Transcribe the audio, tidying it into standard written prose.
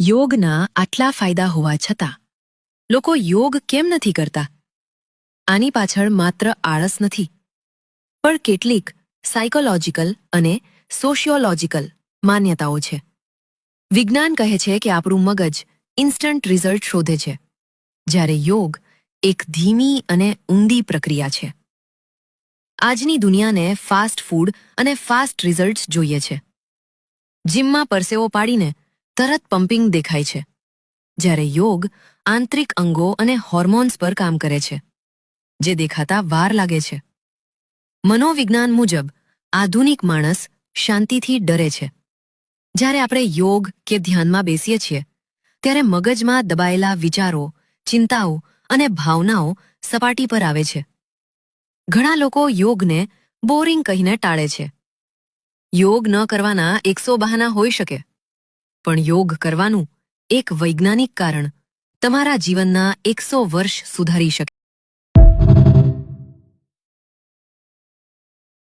યોગના આટલા ફાયદા હોવા છતાં લોકો યોગ કેમ નથી કરતા? આની પાછળ માત્ર આળસ નથી, પણ કેટલીક સાયકોલોજીકલ અને સોશિયોલોજીકલ માન્યતાઓ છે. વિજ્ઞાન કહે છે કે આપણું મગજ ઇન્સ્ટન્ટ રિઝલ્ટ શોધે છે, જ્યારે યોગ એક ધીમી અને ઊંડી પ્રક્રિયા છે. આજની દુનિયાને ફાસ્ટ ફૂડ અને ફાસ્ટ રિઝલ્ટ્સ જોઈએ છે. જિમમાં પરસેવો પાડીને તરત પમ્પિંગ દેખાય છે, જ્યારે યોગ આંતરિક અંગો અને હોર્મોન્સ પર કામ કરે છે, જે દેખાતા વાર લાગે છે. મનોવિજ્ઞાન મુજબ આધુનિક માણસ શાંતિથી ડરે છે. જ્યારે આપણે યોગ કે ધ્યાનમાં બેસીએ છીએ, ત્યારે મગજમાં દબાયેલા વિચારો, ચિંતાઓ અને ભાવનાઓ સપાટી પર આવે છે. ઘણા લોકો યોગને બોરિંગ કહીને ટાળે છે. યોગ ન કરવાના 100 બહાના હોઈ શકે, પણ યોગ કરવાનું એક વૈજ્ઞાનિક કારણ તમારા જીવનના 100 વર્ષ સુધારી શકે.